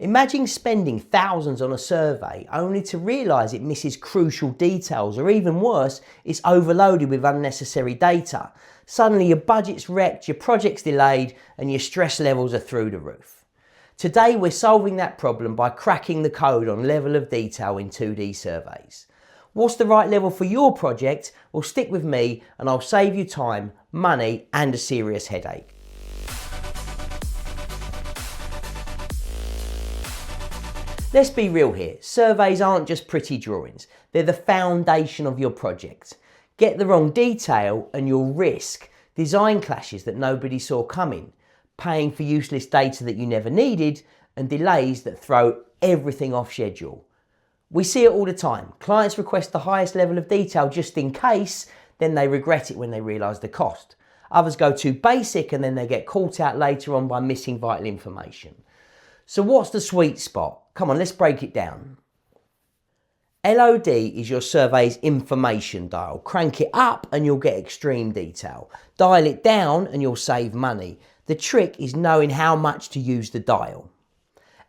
Imagine spending thousands on a survey only to realise it misses crucial details, or even worse, it's overloaded with unnecessary data. Suddenly your budget's wrecked, your project's delayed, and your stress levels are through the roof. Today we're solving that problem by cracking the code on level of detail in 2D surveys. What's the right level for your project? Well, stick with me and I'll save you time, money, and a serious headache. Let's be real here, surveys aren't just pretty drawings, they're the foundation of your project. Get the wrong detail and you'll risk design clashes that nobody saw coming, paying for useless data that you never needed, and delays that throw everything off schedule. We see it all the time. Clients request the highest level of detail just in case, then they regret it when they realise the cost. Others go too basic and then they get caught out later on by missing vital information. So what's the sweet spot? Come on, let's break it down. LOD is your survey's information dial. Crank it up and you'll get extreme detail. Dial it down and you'll save money. The trick is knowing how much to use the dial.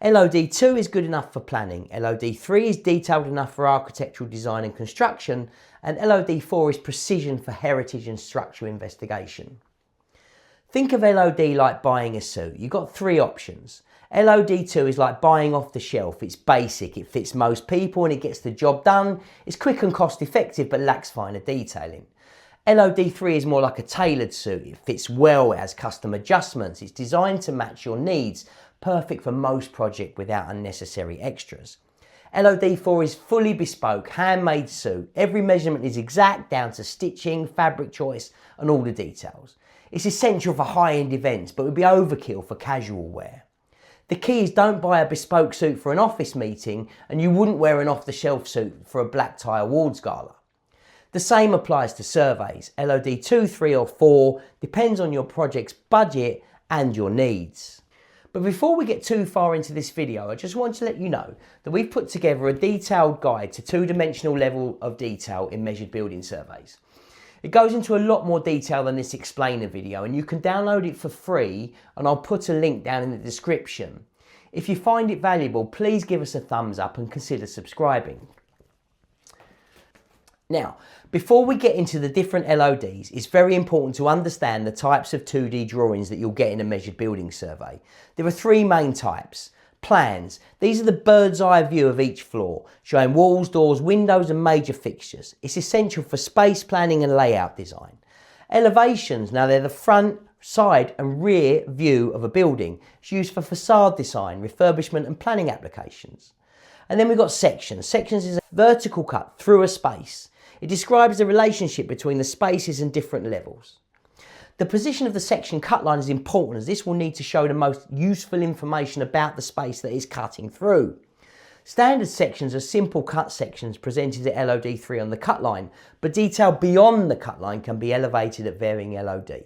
LOD2 is good enough for planning. LOD3 is detailed enough for architectural design and construction. And LOD4 is precision for heritage and structural investigation. Think of LOD like buying a suit. You've got three options. LOD2 is like buying off the shelf. It's basic, it fits most people and it gets the job done. It's quick and cost effective but lacks finer detailing. LOD3 is more like a tailored suit. It fits well, it has custom adjustments. It's designed to match your needs. Perfect for most projects without unnecessary extras. LOD4 is fully bespoke, handmade suit. Every measurement is exact down to stitching, fabric choice and all the details. It's essential for high-end events but would be overkill for casual wear. The key is don't buy a bespoke suit for an office meeting and you wouldn't wear an off-the-shelf suit for a black tie awards gala. The same applies to surveys. LOD2, 3 or 4 depends on your project's budget and your needs. But before we get too far into this video, I just want to let you know that we've put together a detailed guide to two-dimensional level of detail in measured building surveys. It goes into a lot more detail than this explainer video and you can download it for free and I'll put a link down in the description. If you find it valuable, please give us a thumbs up and consider subscribing. Now, before we get into the different LODs, it's very important to understand the types of 2D drawings that you'll get in a measured building survey. There are three main types. Plans. These are the bird's eye view of each floor, showing walls, doors, windows and major fixtures. It's essential for space planning and layout design. Elevations. Now they're the front, side and rear view of a building. It's used for facade design, refurbishment and planning applications. And then we've got sections. Sections is a vertical cut through a space. It describes the relationship between the spaces and different levels. The position of the section cut line is important as this will need to show the most useful information about the space that is cutting through. Standard sections are simple cut sections presented at LOD3 on the cut line, but detail beyond the cut line can be elevated at varying LOD.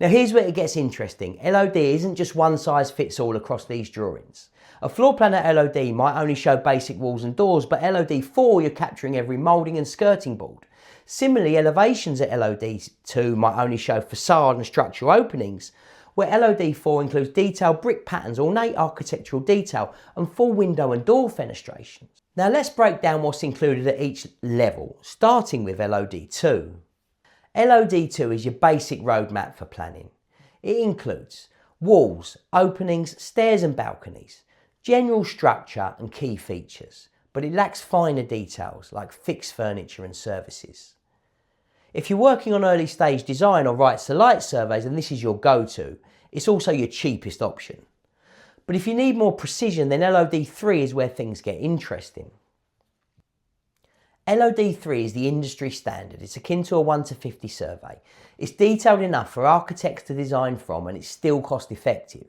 Now here's where it gets interesting. LOD isn't just one size fits all across these drawings. A floor plan at LOD might only show basic walls and doors, but LOD4 you're capturing every moulding and skirting board. Similarly, elevations at LOD2 might only show facade and structural openings, where LOD4 includes detailed brick patterns, ornate architectural detail and full window and door fenestrations. Now let's break down what's included at each level, starting with LOD2. LOD2 is your basic roadmap for planning. It includes walls, openings, stairs and balconies, general structure and key features, but it lacks finer details like fixed furniture and services. If you're working on early stage design or rights to light surveys, then this is your go-to. It's also your cheapest option. But if you need more precision, then LOD3 is where things get interesting. LOD3 is the industry standard. It's akin to a 1:50 survey. It's detailed enough for architects to design from and it's still cost effective.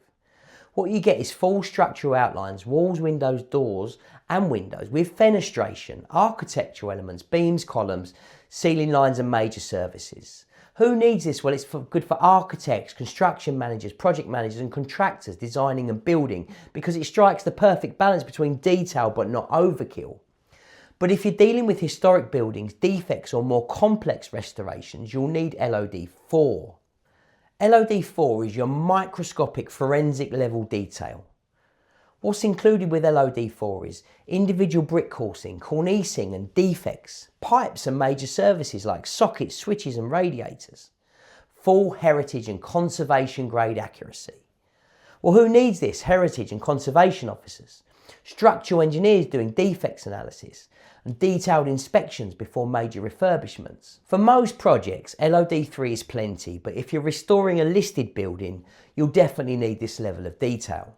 What you get is full structural outlines, walls, windows, doors and windows with fenestration, architectural elements, beams, columns, ceiling lines and major services. Who needs this? Well, it's good for architects, construction managers, project managers and contractors designing and building because it strikes the perfect balance between detail but not overkill. But if you're dealing with historic buildings, defects or more complex restorations, you'll need LOD4. LOD4 is your microscopic forensic level detail. What's included with LOD4 is individual brick coursing, cornicing and defects, pipes and major services like sockets, switches and radiators, full heritage and conservation grade accuracy. Well, who needs this? Heritage and conservation officers, structural engineers doing defects analysis, and detailed inspections before major refurbishments. For most projects, LOD3 is plenty, but if you're restoring a listed building, you'll definitely need this level of detail.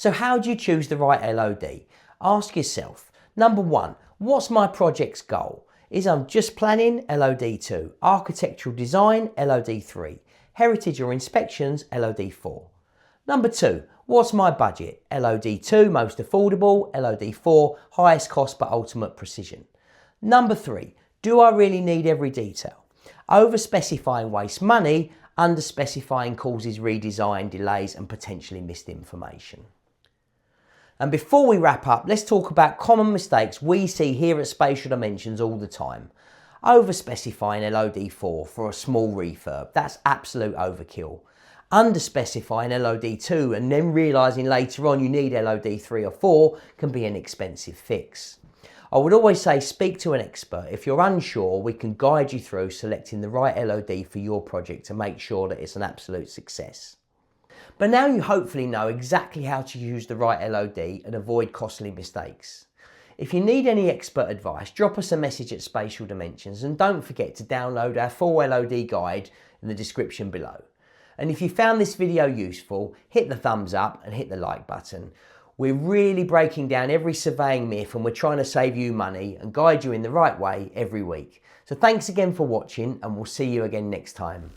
So how do you choose the right LOD? Ask yourself, number one, what's my project's goal? Is I'm just planning? LOD2. Architectural design? LOD3. Heritage or inspections? LOD4. Number two, what's my budget? LOD2, most affordable. LOD4, highest cost but ultimate precision. Number three, do I really need every detail? Over-specifying wastes money, under-specifying causes redesign, delays and potentially missed information. And before we wrap up, let's talk about common mistakes we see here at Spatial Dimensions all the time. Over-specifying LOD4 for a small refurb, that's absolute overkill. Under-specifying LOD2 and then realising later on you need LOD3 or 4 can be an expensive fix. I would always say speak to an expert. If you're unsure, we can guide you through selecting the right LOD for your project to make sure that it's an absolute success. But now you hopefully know exactly how to use the right LOD and avoid costly mistakes. If you need any expert advice, drop us a message at Spatial Dimensions and don't forget to download our full LOD guide in the description below. And if you found this video useful, hit the thumbs up and hit the like button. We're really breaking down every surveying myth and we're trying to save you money and guide you in the right way every week. So thanks again for watching and we'll see you again next time.